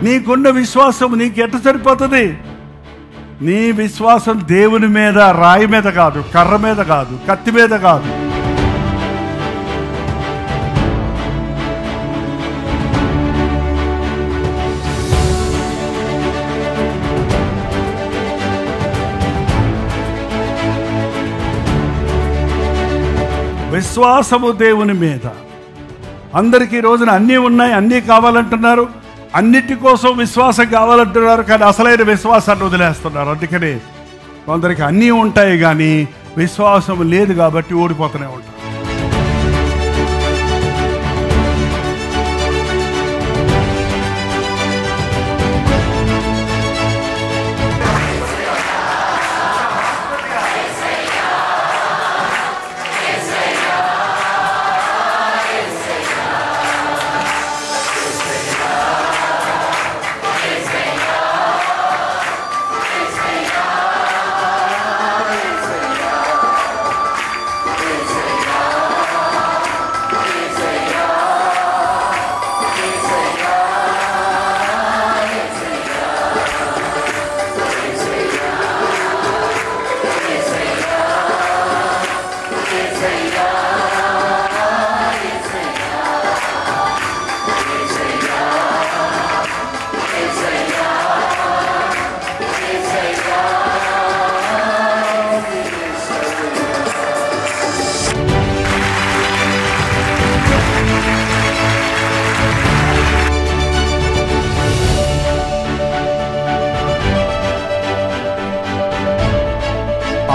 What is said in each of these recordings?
నీకున్న విశ్వాసం నీకు ఎట్ట సరిపోతుంది? నీ విశ్వాసం దేవుని మీద, రాయి మీద కాదు, కర్ర మీద కాదు, కత్తి మీద కాదు. విశ్వాసము దేవుని మీద. అందరికీ ఈ రోజున అన్నీ ఉన్నాయి, అన్నీ కావాలంటున్నారు, అన్నిటి కోసం విశ్వాసం కావాలంటున్నారు, కానీ అసలైన విశ్వాసాన్ని వదిలేస్తున్నారు. అందుకని కొందరికి అన్నీ ఉంటాయి కానీ విశ్వాసం లేదు కాబట్టి ఓడిపోతూనే ఉంటారు.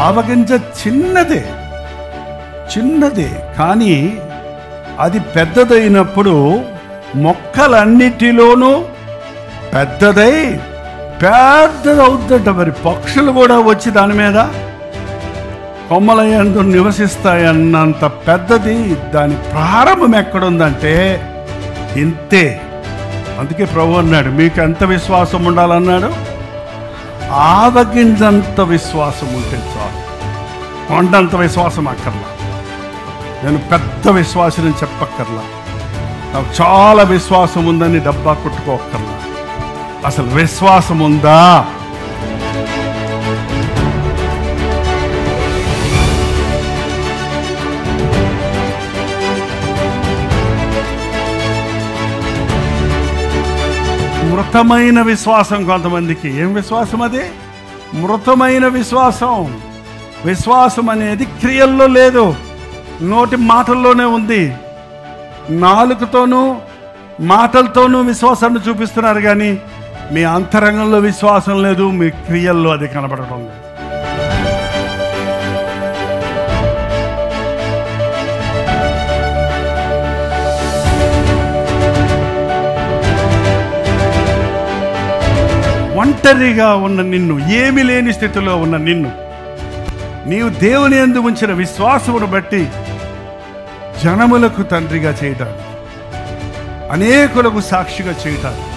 ఆవగింజ చిన్నదే కానీ అది పెద్దదైనప్పుడు మొక్కలన్నిటిలోనూ పెద్దదవుతుంట. మరి పక్షులు కూడా వచ్చి దాని మీద కొమ్మల యందు నివసిస్తాయన్నంత పెద్దది. దాని ప్రారంభం ఎక్కడుందంటే ఇంతే. అందుకే ప్రభు అన్నాడు, మీకు ఎంత విశ్వాసం ఉండాలన్నాడు? ఆవగింజంత విశ్వాసం ఉంటే చాలు. కొండంత విశ్వాసం అక్కర్లా. నేను పెద్ద విశ్వాసం చెప్పక్కర్లా. నాకు చాలా విశ్వాసం ఉందని డబ్బా కొట్టుకోక్కర్లా. అసలు విశ్వాసం ఉందా? మృతమైన విశ్వాసం కొంతమందికి. ఏం విశ్వాసం అది? మృతమైన విశ్వాసం. విశ్వాసం అనేది క్రియల్లో లేదు, నోటి మాటల్లోనే ఉంది. నాలుకతోనూ మాటలతోనూ విశ్వాసాన్ని చూపిస్తున్నారు కానీ మీ అంతరంగంలో విశ్వాసం లేదు, మీ క్రియల్లో అది కనబడటం లేదు. ఒంటరిగా ఉన్న నిన్ను, ఏమీ లేని స్థితిలో ఉన్న నిన్ను, నీవు దేవుని యందు ఉంచిన విశ్వాసమును బట్టి జనములకు తండ్రిగా చేయటానికి, అనేకులకు సాక్షిగా చేయటానికి,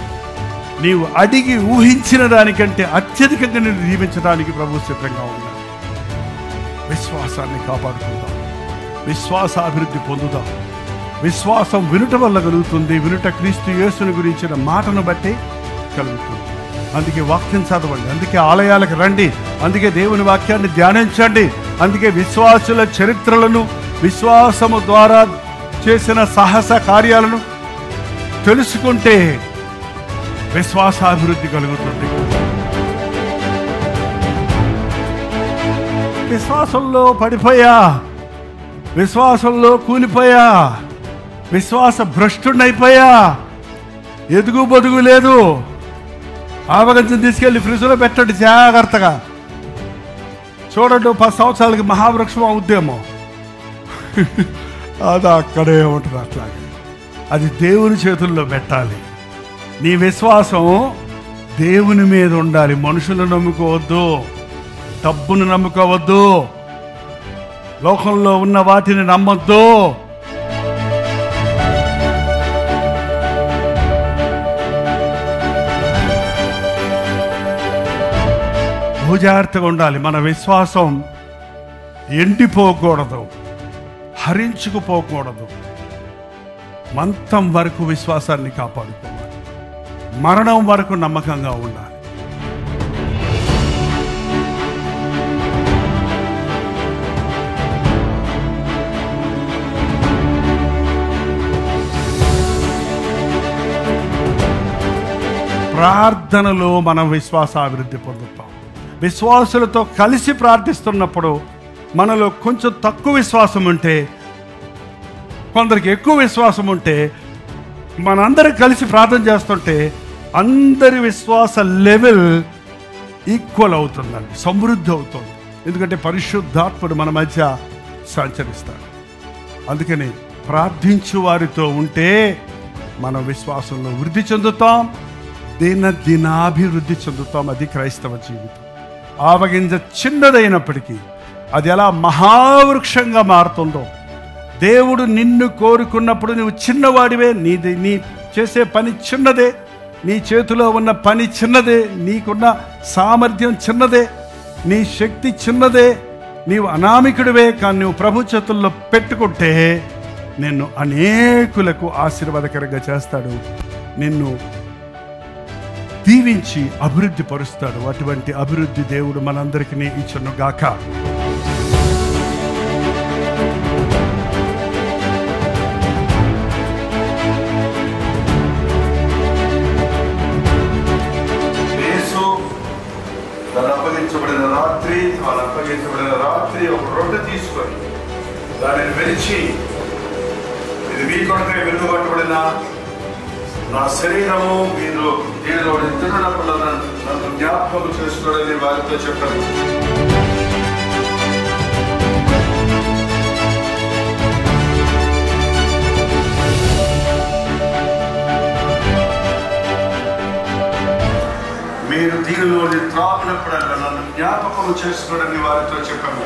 నీవు అడిగి ఊహించిన దానికంటే అత్యధికంగా నేను దీవించడానికి ప్రభు సిద్ధంగా ఉన్నాడు. విశ్వాసాన్ని కాపాడుకుందాం, విశ్వాసాభివృద్ధి పొందుదాం. విశ్వాసం వినుట వల్ల కలుగుతుంది, వినుట క్రీస్తు యేసుని గురించిన మాటను బట్టి కలుగుతుంది. అందుకే వాక్యం చదవండి, అందుకే ఆలయాలకు రండి, అందుకే దేవుని వాక్యాన్ని ధ్యానించండి, అందుకే విశ్వాసుల చరిత్రలను, విశ్వాసము ద్వారా చేసిన సాహస కార్యాలను తెలుసుకుంటే విశ్వాసాభివృద్ధి కలుగుతుంది. విశ్వాసంలో పడిపోయా, విశ్వాసంలో కూలిపోయా, విశ్వాస భ్రష్టుడైపోయా, ఎదుగు బొదుగు లేదు. ఆవగింజను తీసుకెళ్ళి ఫ్రిడ్జ్లో పెట్టండి జాగ్రత్తగా. చూడండి, 10 సంవత్సరాలకి మహావృక్షం అవుద్దేమో. అది అక్కడే ఉంటుంది. అట్లాగే అది దేవుని చేతుల్లో పెట్టాలి. నీ విశ్వాసం దేవుని మీద ఉండాలి. మనుషులను నమ్ముకోవద్దు, డబ్బును నమ్ముకోవద్దు, లోకంలో ఉన్న వాటిని నమ్మొద్దు. జాగ్రత్తగా ఉండాలి. మన విశ్వాసం ఎండిపోకూడదు, హరించుకుపోకూడదు. మంతం వరకు విశ్వాసాన్ని కాపాడుకోవాలి. మరణం వరకు నమ్మకంగా ఉండాలి. ప్రార్థనలో మనం విశ్వాసాభివృద్ధి పొందుతాం. విశ్వాసులతో కలిసి ప్రార్థిస్తున్నప్పుడు మనలో కొంచెం తక్కువ విశ్వాసం ఉంటే, కొందరికి ఎక్కువ విశ్వాసం ఉంటే, మనందరం కలిసి ప్రార్థన చేస్తుంటే అందరి విశ్వాస లెవెల్ ఈక్వల్ అవుతుందండి, సమృద్ధి అవుతుంది. ఎందుకంటే పరిశుద్ధాత్ముడు మన మధ్య సంచరిస్తాడు. అందుకని ప్రార్థించు వారితో ఉంటే మనం విశ్వాసంలో వృద్ధి చెందుతాం, దినాభివృద్ధి చెందుతాం. అది క్రైస్తవ జీవితం. ఆవగింజ చిన్నదైనప్పటికీ అది ఎలా మహావృక్షంగా మారుతుందో, దేవుడు నిన్ను కోరుకున్నప్పుడు నువ్వు చిన్నవాడివే, నీ చేసే పని చిన్నదే, నీ చేతిలో ఉన్న పని చిన్నదే, నీకున్న సామర్థ్యం చిన్నదే, నీ శక్తి చిన్నదే, నీవు అనామికుడివే. కానీ నువ్వు ప్రభు చేతుల్లో పెట్టుకుంటే నిన్ను అనేకులకు ఆశీర్వాదకరంగా చేస్తాడు, నిన్ను దీవించి అభివృద్ధి పరుస్తాడు. అటువంటి అభివృద్ధి దేవుడు మనందరికీ ఇచ్చును గాక. అప్పగించబడిన రాత్రి ఒక రొట్టె తీసుకొని దానిని విరిచి, ఇది మీ కొరకై విరుగబట్టబడిన నా శరీరము, మీరు దీనిలో తిన్నప్పుడు నన్ను జ్ఞాపకం చేసుకోవాలని వారితో చెప్పారు. మీరు దీనిలోని త్రాగినప్పుడల్లా నన్ను జ్ఞాపకం చేసుకోవడానికి వారితో చెప్పాను.